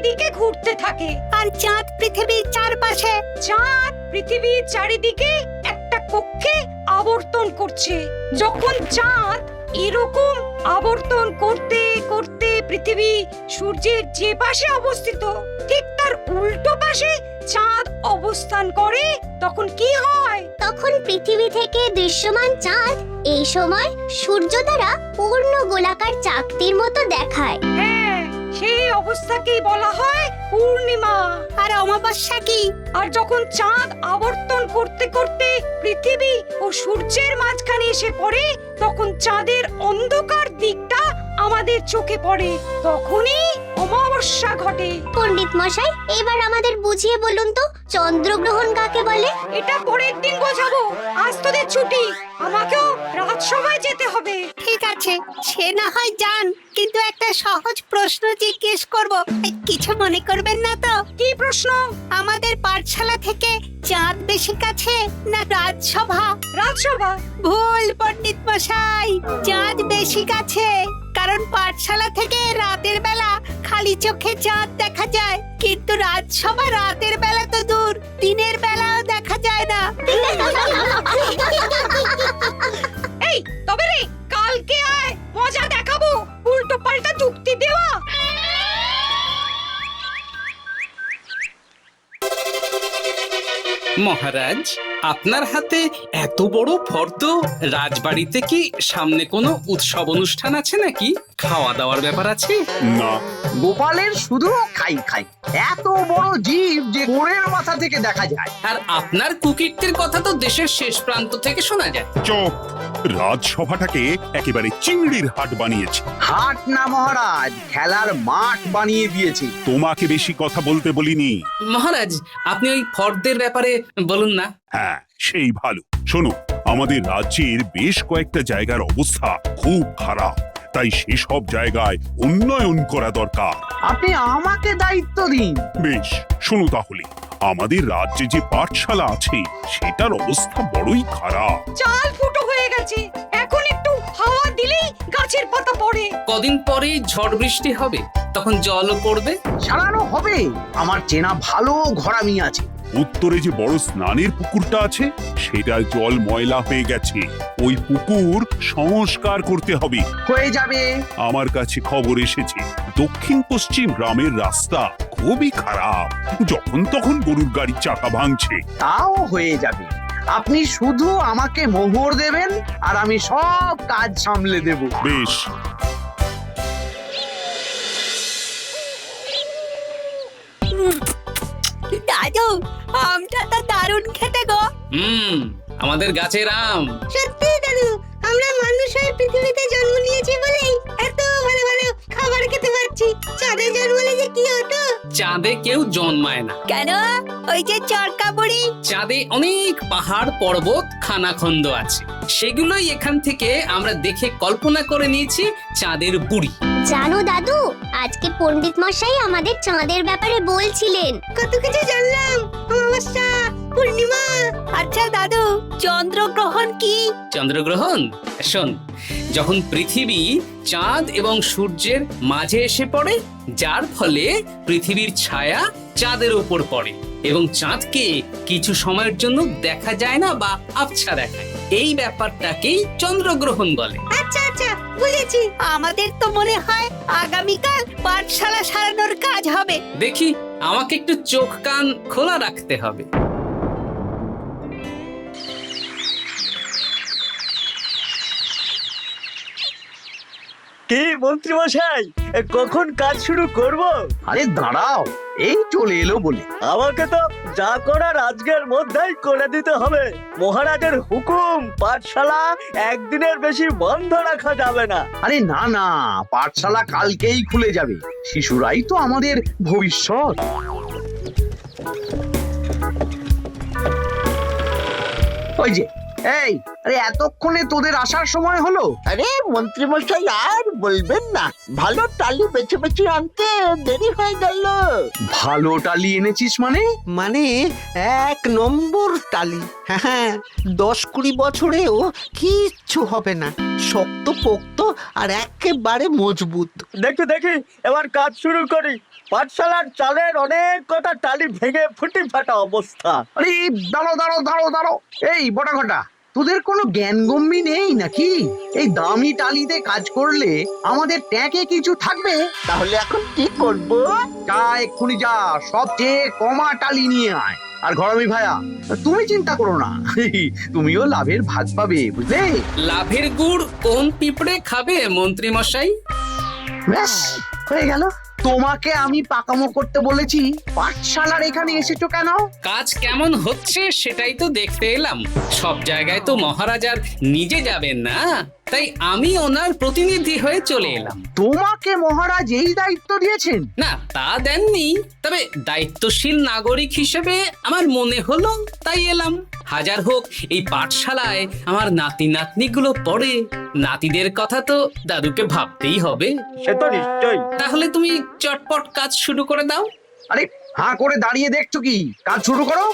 চারিদিকে ঘুরতে থাকে। আর চাঁদ পৃথিবীর চারপাশে। চাঁদ পৃথিবীর চারিদিকে একটা কক্ষে আবর্তন করছে। যখন চাঁদ এরকম আবর্তন করতে করতে পৃথিবী সূর্যের যে পাশে অবস্থিত ঠিক তার উল্টো পাশে চাঁদ অবস্থান করে, তখন কি হয়? তখন পৃথিবী থেকে দৃশ্যমান চাঁদ এই সময় সূর্য দ্বারা পূর্ণ গোলাকার চাকতির মতো দেখায়। হ্যাঁ, সেই অবস্থাকেই বলা হয় পূর্ণিমা। আর অমাবস্যা কি? আর যখন চাঁদ আবর্তন করতে করতে পৃথিবী ও সূর্যের মাঝখানে এসে পড়ে, তখন চাঁদের অন্ধকার দিকটা আমাদের চোখে পড়ে, তখনই অমাবস্যা ঘটে। পণ্ডিত মশাই, এবার আমাদের বুঝিয়ে বলুন তো চন্দ্রগ্রহণ কাকে বলে? এটা পরের দিন বোঝাবো, আজ তোদের ছুটি, আমাকেও রাজসভায় যেতে হবে। ঠিক আছে, সে না হয় যান, কিন্তু একটা সহজ প্রশ্ন জিজ্ঞেস করব, কিছু মনে করবেন না তো? কি প্রশ্ন? আমাদের পাঠশালা থেকে চাঁদ বেশি কাছে না রাজসভা? রাজসভা। ভুল পণ্ডিত মশাই, চাঁদ বেশি কাছে, কারণ পাঠশালা থেকে রাতের বেলা খালি চোখে চাঁদ দেখা যায়, কিন্তু রাজসভা রাতের বেলা তো দূর, দিনের বেলাও দেখা যায় না। এই তবে রে, কালকে আয়, মজা দেখাবো, উল্টো পাল্টা যুক্তি দেওয়া। মহারাজ, আপনার হাতে এত বড় ফর্দ, রাজবাড়িতে কি সামনে কোনো উৎসব অনুষ্ঠান আছে নাকি? খাওয়া দাওয়ার ব্যাপার আছে? না, গোপালের শুধু খাই খাই, এত বড় জীব যে গোড়ের মাথা থেকে দেখা যায়। আর আপনার কুকীর্তির কথা তো দেশের শেষ প্রান্ত থেকে শোনা যায়। চোখ! রাজসভাটাকে একেবারে চিংড়ির হাট বানিয়েছে। হাট না মহারাজ, খেলার মাঠ বানিয়ে দিয়েছি। তোমাকে বেশি কথা বলতে বলিনি। মহারাজ, আপনি ওই ফর্দের ব্যাপারে বলুন না। হ্যাঁ, সেই ভালো। শোনো, আমাদের রাজ্যের বেশ কয়েকটা জায়গার অবস্থা খুব খারাপ, তাই সেসব জায়গায় উন্নয়ন করা দরকার। আপনি আমাকে দায়িত্ব দিন। বেশ, শোনো তাহলে, আমাদের রাজ্যে যে পাঠশালা আছে সেটার অবস্থা বড়ই খারাপ। চাল ফুটো হয়ে গেছে, এখন একটু হাওয়া দিলেই গাছের পাতা পড়ে। কদিন পরে ঝড় বৃষ্টি হবে, তখন জলও পড়বে। সারানো হবে, আমার চেনা ভালো ঘরামি আছে। উত্তরে যে বড় স্নানের পুকুরটা আছে সেটার জল ময়লা হয়ে গেছে, ওই পুকুর সংস্কার করতে হবে। হয়ে যাবে। আমার কাছে খবর এসেছে দক্ষিণ পশ্চিম গ্রামের রাস্তা খুবই খারাপ, যখন তখন গরুর গাড়ির চাকা ভাঙছে। তাও হয়ে যাবে, আপনি শুধু আমাকে মোহর দেবেন আর আমি সব কাজ সামলে দেব। বেশ, দাদু, আমটা তো দারুণ খেতে গো। আমাদের গাছের আম। সত্যি দাদু, আমরা মানুষ হয়ে পৃথিবীতে জন্ম নিয়েছি বলেই এত ভালো ভালো খাবার খেতে পারছি। চাঁদে জন্মালে যে কি হতো? চাঁদে কেউ জন্মায় না। কেন? ওই যে চরকা বুড়ি। চাঁদে অনেক পাহাড় পর্বত খানাখন্দ আছে, সেগুলোই এখান থেকে আমরা দেখে কল্পনা করে নিয়েছি চাঁদের বুড়ি। জানো দাদু, আজকে পণ্ডিত মশাই আমাদের চাঁদের ব্যাপারে বলছিলেন। কত কিছু জানলাম। অমাবস্যা, পূর্ণিমা। আচ্ছা দাদু, চন্দ্রগ্রহণ কি? চন্দ্রগ্রহণ? শোন, যখন পৃথিবী চাঁদ এবং সূর্যের মাঝে এসে পড়ে, যার ফলে পৃথিবীর ছায়া চাঁদের উপর পড়ে এবং চাঁদকে কিছু সময়ের জন্য দেখা যায় না বা আবছা দেখায়, এই ব্যাপারটাকেই চন্দ্রগ্রহণ বলে। আচ্ছা আচ্ছা, বুঝেছি। আমাদের তো মনে হয় আগামীকাল পাঠশালা সারানোর কাজ হবে। দেখি, আমাকে একটু চোখ কান খোলা রাখতে হবে। কি মন্ত্রী মশাই, কখন কাজ শুরু করব? আরে দাঁড়াও, এই চলে এলো বলে। আমাকে তো যা করার আজকের মধ্যেই করে দিতে হবে। মহারাজের হুকুম, পাঠশালা একদিনের বেশি বন্ধ রাখা যাবে না। আরে না না, পাঠশালা কালকেই খুলে যাবে, শিশুরাই তো আমাদের ভবিষ্যৎ। ওই যে এই আরে এতক্ষণে তোদের আসার সময় হলো? আরে মন্ত্রী মশাই আর বলবেন না, ভালো টালি বেছে বেছে আনতে দেরি হয়ে গেল। ভালো টালি এনেছিস মানে? মানে 1 নম্বর টালি। হ্যাঁ 10-20 বছরেও কিচ্ছু হবে না, শক্ত পোক্ত আর একেবারে মজবুত। দেখি দেখি এবার কাজ শুরু করি। পাঠশালার চালের অনেক কটা টালি ভেঙে ফুটি ফাটা অবস্থা। আরে দাঁড়ো। এই বড় ঘটা, তোদের কোনো জ্ঞান গম্যি নেই নাকি? এই দামি টালিতে কাজ করলে আমাদের ট্যাঁকে কিছু থাকবে? তাহলে এখন কি করব? যা এক্ষুনি যা, সবচেয়ে কমা টালি নিয়ে আয়। আর ঘরমি ভাইয়া, তুমি চিন্তা করো না, তুমিও লাভের ভাগ পাবে, বুঝলে? লাভের গুড় কোন পিঁপড়ে খাবে মন্ত্রী মশাই? ব্যাস হয়ে গেল। তোমাকে আমি পাকামো করতে বলেছি, পাঠশালার এখানে এসেছো কেন? কাজ কেমন হচ্ছে সেটাই তো দেখতে এলাম। সব জায়গায় তো মহারাজ আর নিজে যাবেন না, তাই আমি ওনার প্রতিনিধি হয়ে চলে এলাম। তোমাকে মহারাজ এই দায়িত্ব দিয়েছেন? না তা দেননি, তবে দায়িত্বশীল নাগরিক হিসেবে আমার মনে হলো তাই এলাম। হাজার হোক এই পাঠশালায় আমার নাতি নাতনিগুলো পড়ে, নাতিদের কথা তো দাদুকে ভাবতেই হবে। সে তো নিশ্চয়ই। তাহলে তুমি চটপট কাজ শুরু করে দাও। আরে হাঁ করে দাঁড়িয়ে দেখছো কি? কাজ শুরু করো।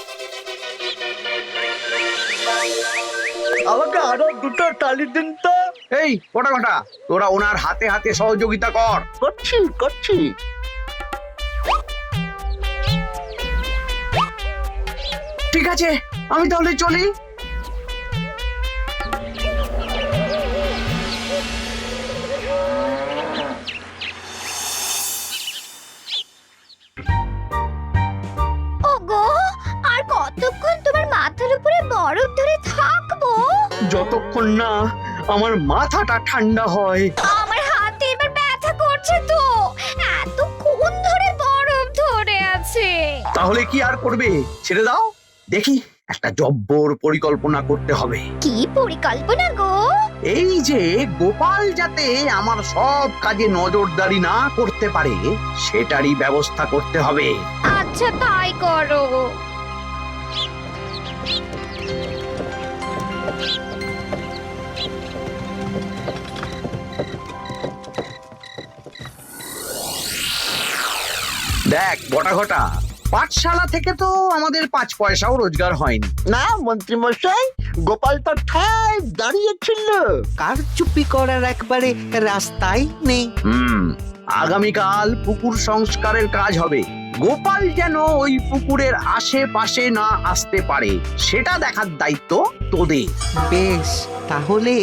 আমাকে আরো দুটো টালি দিন তো। এই ঘটা, তোরা ওনার হাতে হাতে সহযোগিতা কর। করছি। ঠিক আছে, আমি তাহলে চলি। ওগো, আর কতক্ষণ তোমার মাথার উপরে বরফ ধরে থাকবো? যতক্ষণ না আমার মাথাটা ঠান্ডা হয়। আমার হাতে এবার ব্যথা করছে তো, এতক্ষণ ধরে বরফ ধরে আছে। তাহলে কি আর করবে? ছেড়ে দাও, দেখি একটা জব্বর পরিকল্পনা করতে হবে। কি পরিকল্পনা গো? এই যে গোপাল যাতে আমার সব কাজে নজরদারি না করতে পারে, সেটারই ব্যবস্থা করতে হবে। আচ্ছা তাই করো। দেখ ঘটা, পাঠশালা থেকে তো আমাদের 5 পয়সাও রোজগার হয়নি। না মন্ত্রী মশাই, গোপাল তো ঠায় দাঁড়িয়েছিল। কার চুপি করার একবারে রাস্তাই নেই। আগামীকাল পুকুর সংস্কারের কাজ হবে। গোপাল যেন ওই পুকুরের আশেপাশে না আসতে পারে, সেটা দেখার দায়িত্ব তোদের। বেশ, তাহলে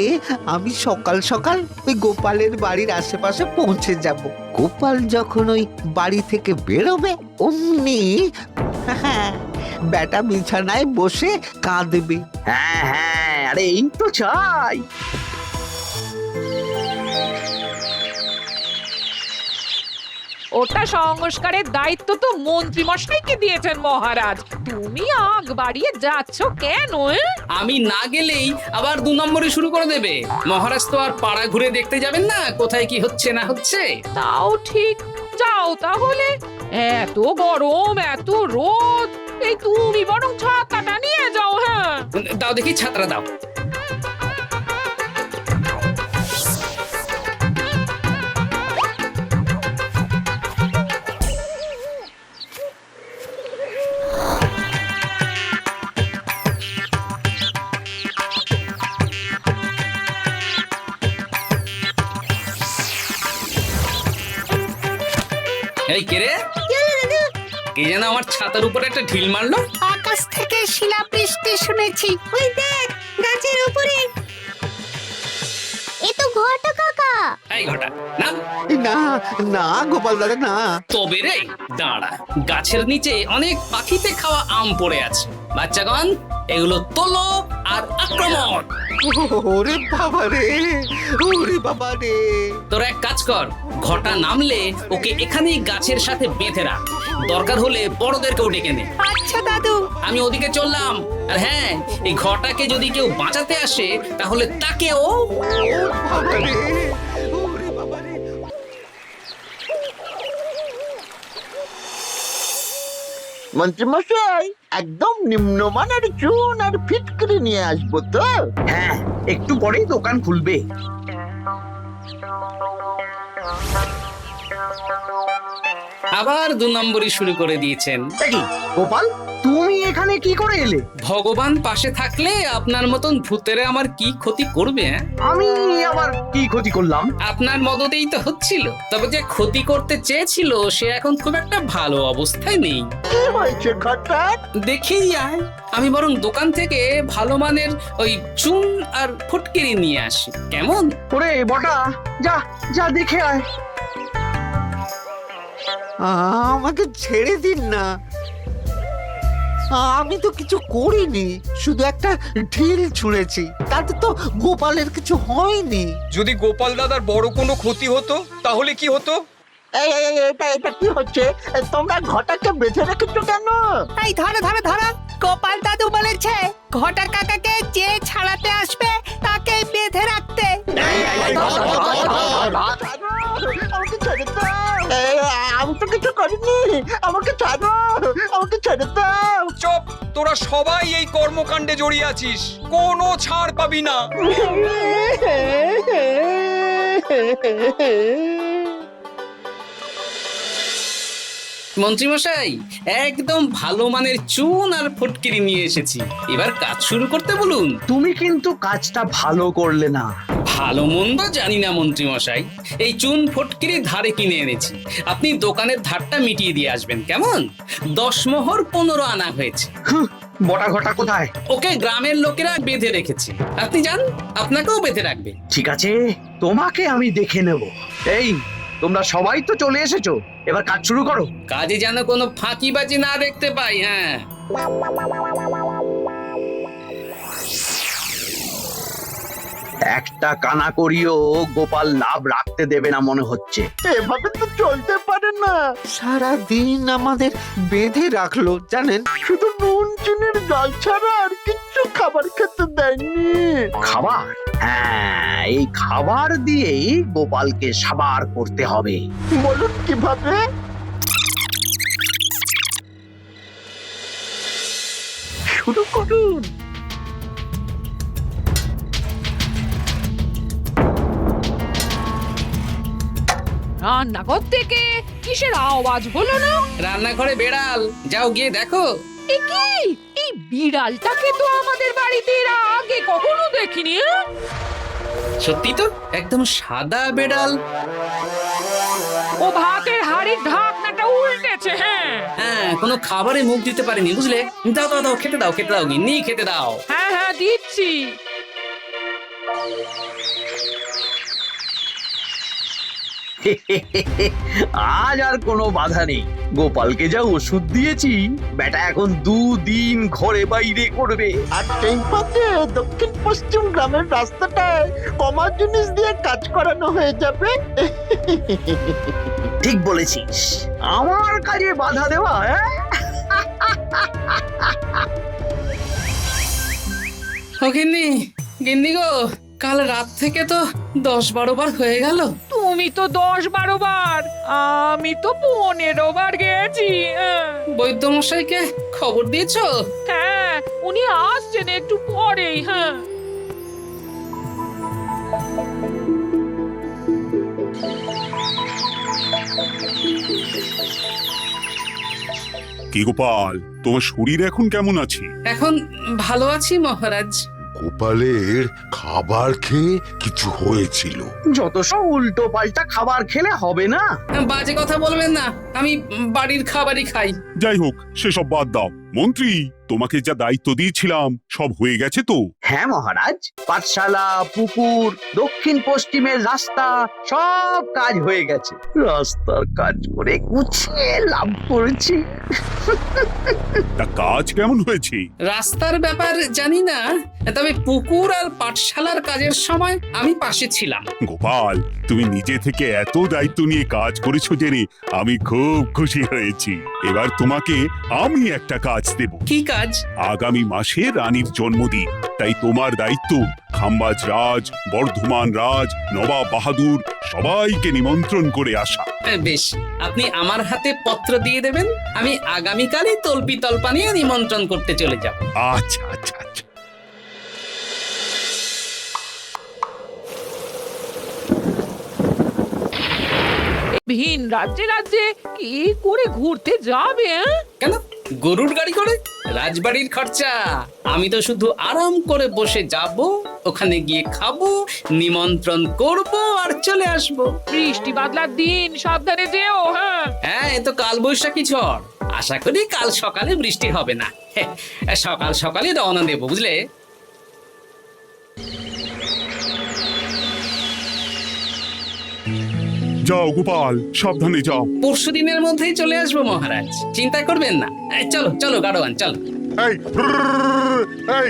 আমি সকাল সকাল ওই গোপালের বাড়ির আশেপাশে পৌঁছে যাব। গোপাল যখন ওই বাড়ি থেকে বেরোবে অমনি বেটা বিছানায় বসে কাঁদবে। হ্যাঁ, আরে এই তো চাই। ওটা সংস্কারের দায়িত্ব তো মন্ত্রী মশাইকে দিয়েছেন মহারাজ। তুমি আগ বাড়িয়ে যাচ্ছ কেন? আমি না গেলেই আবার 2 নম্বরে শুরু করে দেবে। মহারাজ তো আর পাড়া ঘুরে দেখতে যাবেন না কোথায় কি হচ্ছে না হচ্ছে। তাও ঠিক, যাও তাহলে। এত গরম, এত রোদ, এই তুমি বরং ছাতাটা নিয়ে যাও। হ্যাঁ দাও দেখি ছাত্রা দাও। এই কে রে? কে যেন আমার ছাতার উপরে একটা ঢিল মারলো? আকাশ থেকে শিলাবৃষ্টি শুনেছি। ওই দেখ গাছের উপরে। এ তো ঘটা কাকা। এই ঘটা না না গোপাল দাদা না। তবে রে দাঁড়া, গাছের নিচে অনেক পাখিতে খাওয়া আম পড়ে আছে। বাচ্চাগণ এগুলো তোলো আর আক্রমণ। ওরে বাবা রে, তোরা এক কাজ কর, ঘটা নামলে ওকে এখানেই গাছের সাথে বেঁধে রাখ। দরকার হলে বড়দেরকেও ডেকে নে। আচ্ছা দাদু। আমি ওদিকে চললাম। আর হ্যাঁ, এই ঘটাকে যদি কেউ বাঁচাতে আসে তাহলে তাকেও। মন্ত্রীমশাই একদম নিম্নমানের চুন আর ফিটকিরি নিয়ে আসবো তো। হ্যাঁ, একটু পরেই দোকান খুলবে। আবার 2 নম্বরই শুরু করে দিয়েছেন। দেখি গোপাল, তুমি এখানে কি করে এলে? ভগবান পাশে থাকলে আপনার মতন ভূতেরা আমার কি ক্ষতি করবে? আমি আবার কি ক্ষতি করলাম? আপনার মদতেই তো হচ্ছিল। তবে যে ক্ষতি করতে চেয়েছিল সে এখন খুব একটা ভালো অবস্থায় নেই। কি হয়েছে ঘটাৎ? দেখেই আয়, আমি বরং দোকান থেকে ভালো মানের ওই চুন আর ফটকিরি নিয়ে আসি, কেমন? ওরে বটা, যা যা দেখে আয়। আমাকে ছেড়ে দিন না, আমি তো কিছু করিনি, শুধু একটা ঢিল ছুঁড়েছি, তাতে তো গোপালের কিছু হয়নি। যদি গোপাল দাদার বড় কোনো ক্ষতি হতো তাহলে কি হতো? এটা কি হচ্ছে? তোমরা ঘটাকে বেঁধে রেখেছো কেন? এই ধরো ধরো ধরো, গোপাল দাদু বলেছে ঘটা কাকাকে যে ছাড়াতে আসবে তাকে বেঁধে রাখতে। আমাকে ছেড়ে দাও। আমি তো কিছু করিনি, আমাকে ছাড়ো, আমাকে ছেড়ে দাও। চুপ, তোরা সবাই এই কর্মকাণ্ডে জড়িয়ে আছিস, কোনো ছাড় পাবি না। মন্ত্রীমশাই, একদম ভালো মানের চুন আর ফটকিরি নিয়ে এসেছি, এবার কাজ শুরু করতে বলুন। তুমি কিন্তু কাজটা ভালো করলে না। ভালো মন্দ জানি না মন্ত্রীমশাই, এই চুন ফটকিরি ধারে কিনে এনেছি, আপনি দোকানের ধারটা মিটিয়ে দিয়ে আসবেন, কেমন? 10 মোহর 15 আনা হয়েছে। বটা ঘটা কোথায়? ওকে গ্রামের লোকেরা বেঁধে রেখেছে, আপনি যান, আপনাকেও বেঁধে রাখবে। ঠিক আছে, তোমাকে আমি দেখে নেব। এই, তোমরা সবাই তো চলে এসেছো, এবার কাজ শুরু করো। কাজে যেন কোনো ফাঁকিবাজি না দেখতে পাই। হ্যাঁ, একটা কানা করিও গোপাল লাভ রাখতে দেবে না মনে হচ্ছে। এভাবে তো চলতে পারে না। সারা দিন আমাদের বেঁধে রাখলো জানেন। শুধু নুন চিনির জল ছাড়া আর কিচ্ছু খাবার খেতে দেয়নি। খাবার? হ্যাঁ, এই খাবার দিয়েই গোপালকে সাবার করতে হবে। বলুন কিভাবে? শুরু করুন। রান্নাঘর থেকে কিসের আওয়াজ হলো না? রান্নাঘরে বেড়াল, যাও গিয়ে দেখো। এ কি, এই বিড়ালটাকে তো আমাদের বাড়িতে এর আগে কখনো দেখিনি। সত্যি তো, একদম সাদা বেড়াল। ও ভাতের হাড়ির ঢাকনাটা উল্টেছে। হ্যাঁ হ্যাঁ, কোনো খাবারে মুখ দিতে পারেনি, বুঝলে? দাও দাও দাও, খেতে দাও, খেতে দাও, গিন্নি খেতে দাও। হ্যাঁ হ্যাঁ, দিচ্ছি। আজ আর কোনো বাধা নেই। গোপালকে যা ওষুধ দিয়েছি, বেটা এখন 2 দিন ঘরে বাইরে করবে। আর সেই ফাঁকে দক্ষিণ পশ্চিম গ্রামের রাস্তাটায় কমা জিনিস দিয়ে কাজ করানো হয়ে যাবে। ঠিক বলেছিস, আমার কাজে বাধা দেওয়া। ও গিন্নি, গিন্নি গো, কাল রাত থেকে তো 10-12 বার হয়ে গেল। তুমি তো 10-12 বার, আমি তো 15 বার গেছি। বৈদ্যমশাইকে খবর দিয়েছো? হ্যাঁ, উনি আসছেন একটু পরেই। হ্যাঁ, কি গোপাল, তোমার শরীর এখন কেমন আছে? এখন ভালো আছি মহারাজ। গোপালের খাবার খেয়ে কিছু হয়েছিল। যত সব উল্টো পাল্টা খাবার খেলে হবে না। বাজে কথা বলবেন না, আমি বাড়ির খাবারই খাই। যাই হোক, সেসব বাদ দাও। মন্ত্রী, তোমাকে যা দায়িত্ব দিয়েছিলাম সব হয়ে গেছে তো? হ্যাঁ মহারাজ, পাঠশালা, পুকুর, দক্ষিণ পশ্চিমের রাস্তা সব কাজ হয়ে গেছে। রাস্তার কাজ করে গুছিয়ে লাভ করেছি। তা কাজ কেমন হয়েছে? রাস্তার ব্যাপার জানি না, তবে পুকুর আর পাঠশালার কাজের সময় আমি পাশে ছিলাম। গোপাল, তুমি নিজে থেকে এত দায়িত্ব নিয়ে কাজ করেছো জেনে আমি খুব খুব খুশি হয়েছি। এবার তোমাকে আমি একটা কাজ দেব। কি কাজ? আগামী মাসে রানীর জন্মদিন, তাই তোমার দায়িত্ব খাম্বাজ রাজ, বর্ধমান রাজ, নবাব বাহাদুর সবাইকে নিমন্ত্রণ করে আসা। বেশ, আপনি আমার হাতে পত্র দিয়ে দেবেন, আমি আগামীকালই তল্পি তল্পা নিয়ে নিমন্ত্রণ করতে চলে যাব। আচ্ছা আচ্ছা আচ্ছা। ভিন রাজ্যে রাজ্যে কি করে ঘুরতে যাবে? কেন গরুর গাড়ি করে? রাজবাড়ির খরচা। আমি তো শুধু আরাম করে বসে যাব, ওখানে গিয়ে খাবো, নিমন্ত্রণ করব আর চলে আসব। বৃষ্টি বাদলার দিন, সাবধানে যেও। হ্যাঁ হ্যাঁ, এ তো কাল বৈশাখী ঝড়, আশা করি কাল সকালে বৃষ্টি হবে না। সকাল সকালে রওনা দেবো, বুঝলে? যাও গোপাল, সাবধানে যাও। পরশু দিনের মধ্যেই চলে আসবো মহারাজ, চিন্তা করবেন না। চলো চলো গাড়োয়ান, চলো। এই এই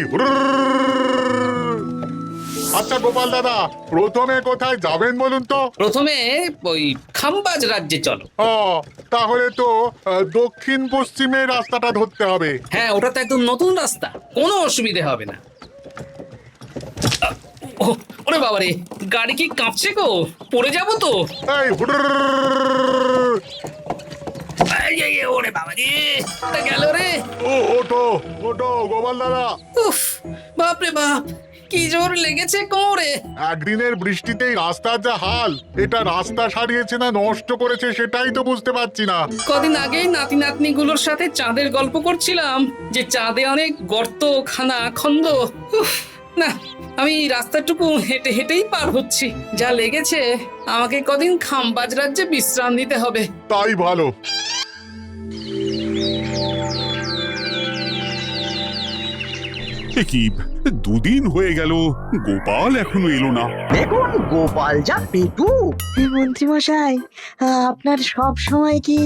আচ্ছা গোপাল দাদা, প্রথমে কোথায় যাবেন বলুন তো? প্রথমে ওই খাম্বাজ রাজ্যে চলো। ও, তাহলে তো দক্ষিণ পশ্চিমে রাস্তাটা ধরতে হবে। হ্যাঁ, ওটা তো একদম নতুন রাস্তা, কোনো অসুবিধে হবে না। ওরে বাবা রে, গাড়ি কি কাঁপছে গো, পড়ে যাবো তো। এই ওরে বাবা রে, গেল রে। ও ওটো ওটো গোপাল দাদা। উফ, বাপ রে বাপ, কি জোর লেগেছে কোমরে। একদিনের বৃষ্টিতেই রাস্তার যা হাল, এটা রাস্তা সারিয়েছে না নষ্ট করেছে সেটাই তো বুঝতে পারছি না। কদিন আগেই নাতি নাতনি গুলোর সাথে চাঁদের গল্প করছিলাম যে চাঁদে অনেক গর্ত, খানা, খন্দ। উফ, না, আমি রাস্তাটুকু হেঁটে হেঁটেই পার হচ্ছি। যা লেগেছে, আমাকে কদিন খাম্বাজ রাজ্যে বিশ্রাম নিতে হবে। তাই ভালো। কি দুদিন হয়ে গেল, গোপাল এখনো এলো না। দেখুন গোপাল যা পেটু। মন্ত্রী মশাই, আপনার সব সময় কি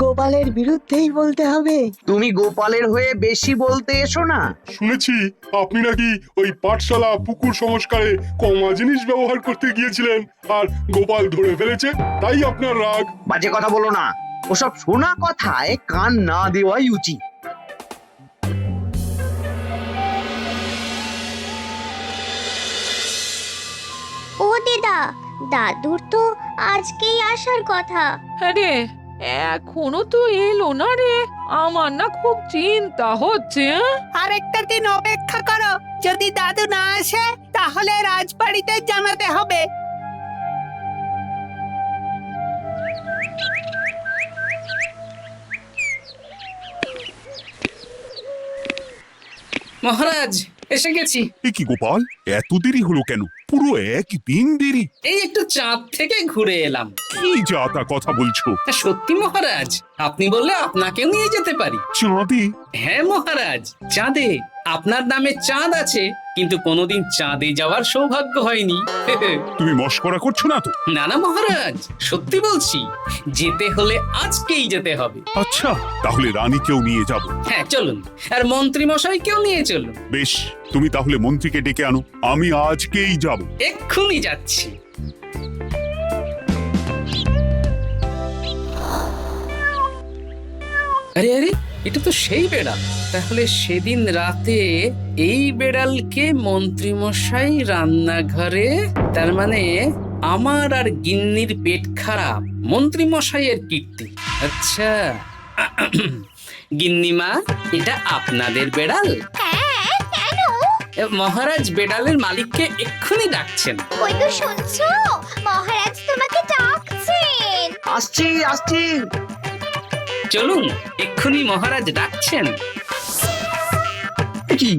গোপালের বিরুদ্ধেই বলতে হবে? তুমি গোপালের হয়ে বেশি বলতে এসো না। শুনেছি আপনি নাকি ওই পাঠশালা পুকুর সংস্কারে কমা জিনিস ব্যবহার করতে গিয়েছিলেন, আর গোপাল ধরে ফেলেছে, তাই আপনার রাগ। বাজে কথা বলো না, ওসব শোনা কথায় কান না দেওয়াই উচিত। ও দিদা, দাদুর তো আজকেই আসার কথা। হ্যাঁ রে, এখনো তো এলো না রে, আমার না খুব চিন্তা হচ্ছে। আরেকটা দিন অপেক্ষা করো, যদি দাদু না আসে তাহলে রাজবাড়িতে জানাতে হবে। মহারাজ, এসে গেছি। এ কি গোপাল, এত দেরি হলো কেন? পুরো একদিন দেরি। এই একটু চাঁদ থেকে ঘুরে এলাম। কি যা তা কথা বলছো? সত্যি মহারাজ, আপনি বললে আপনাকেও নিয়ে যেতে পারি। চাঁদে? হ্যাঁ মহারাজ, চাঁদে। আপনার নামে চাঁদ আছে, কিন্তু কোনোদিন চাঁদে যাওয়ার সৌভাগ্য হয়নি। তুমি মশকরা করছো না তো? না না মহারাজ, সত্যি বলছি, যেতে হলে আজকেই যেতে হবে। আচ্ছা, তাহলে রানীকেও নিয়ে যাব। হ্যাঁ চলুন, আর মন্ত্রী মশাইকেও নিয়ে চলুন। বেশ, তুমি তাহলে মন্ত্রীকে ডেকে আনো, আমি আজকেই যাব। এক্ষুনি যাচ্ছি। আরে আরে, এটা তো সেই বেড়াল। তাহলে সেদিন রাতে এই বেড়ালকে মন্ত্রী মশাই রান্নাঘরে, তার মানে আমার আর গিন্নির পেট খারাপ, মন্ত্রী মশাইয়ের কীর্তি। আচ্ছা, গিন্নিমা, এটা আপনাদের বেড়াল? হ্যাঁ, কেন? মহারাজ বেড়ালের মালিককে এক্ষুনি ডাকছেন। ওই তো শুনছো, মহারাজ তোমাকে ডাকছেন। আসছি আসছি। চলুন, এক্ষুনি মহারাজ ডাকছেন। কি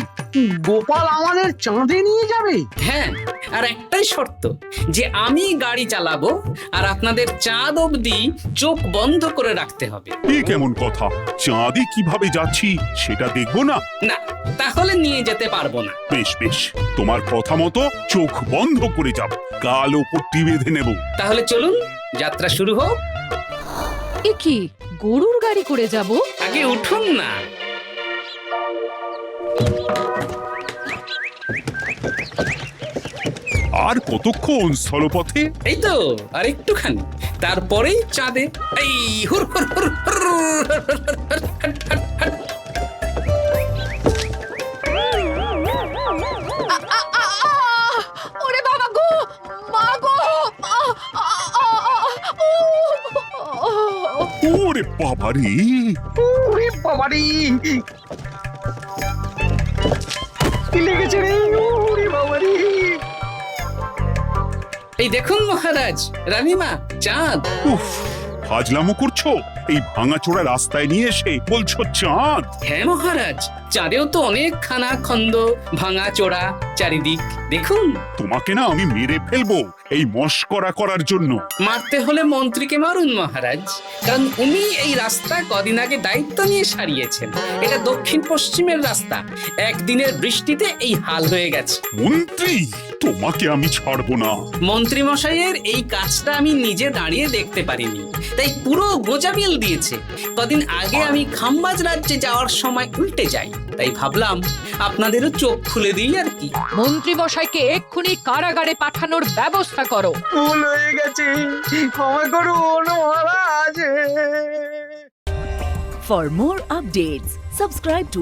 গোপাল আমাদের চাঁদে নিয়ে যাবে? হ্যাঁ, আর একটাই শর্ত, যে আমি গাড়ি চালাবো আর আপনাদের চাঁদ অবধি চোখ বন্ধ করে রাখতে হবে। এই কেমন কথা? চাঁদে কিভাবে যাচ্ছি সেটা দেখবো না? না, তাহলে নিয়ে যেতে পারবো না। বেশ বেশ, তোমার কথা মতো চোখ বন্ধ করে যাব, কালো পট্টি বেঁধে নেব। তাহলে চলুন, যাত্রা শুরু হোক। এ কি, গরুর গাড়ি করে যাব? আগে উঠুন না। আর কতক্ষণ স্থলপথে? এই তো আর একটুখানি, তারপরেই চাঁদে। এই হুর হুর হুর হুর, ওরে বাবা গো, মা গো, ওরে বাবারে, ওরে বাবারি, কি লেগেছে রে? ওরে বাবারি, এই দেখুন মহারাজ, রানীমা, চাঁদ। উফ, ফাজলামো করছো? এই ভাঙাচোরা রাস্তায় নিয়ে এসে বলছো চাঁদ? হ্যাঁ মহারাজ, চাঁদেও তো অনেক খানা খন্দ, ভাঙা চোরা চারিদিক। দেখুন, তোমাকে না আমি মেরে ফেলবো এই মস্করা করার জন্য। মারতে হলে মন্ত্রীকে মারুন মহারাজ, কারণ উনি এই রাস্তা কদিন আগে দায়িত্ব নিয়ে সারিয়েছেন। এটা দক্ষিণ পশ্চিমের রাস্তা, একদিনের বৃষ্টিতে এই হাল হয়ে গেছে। মন্ত্রী, তোমাকে আমি ছাড়বো না। মন্ত্রী মশাইয়ের এই কাজটা আমি নিজে দাঁড়িয়ে দেখতে পারিনি, তাই পুরো গোজামিল দিয়েছে। কদিন আগে আমি খাম্বাজ রাজ্যে যাওয়ার সময় উল্টে যাই, তাই ভাবলাম আপনাদেরও চোখ খুলে দিই আর কি। মন্ত্রী মশাইকে এক্ষুনি কারাগারে পাঠানোর ব্যবস্থা করো। ভুল হয়ে গেছে, ক্ষমা করুন মহারাজ। For more updates, subscribe to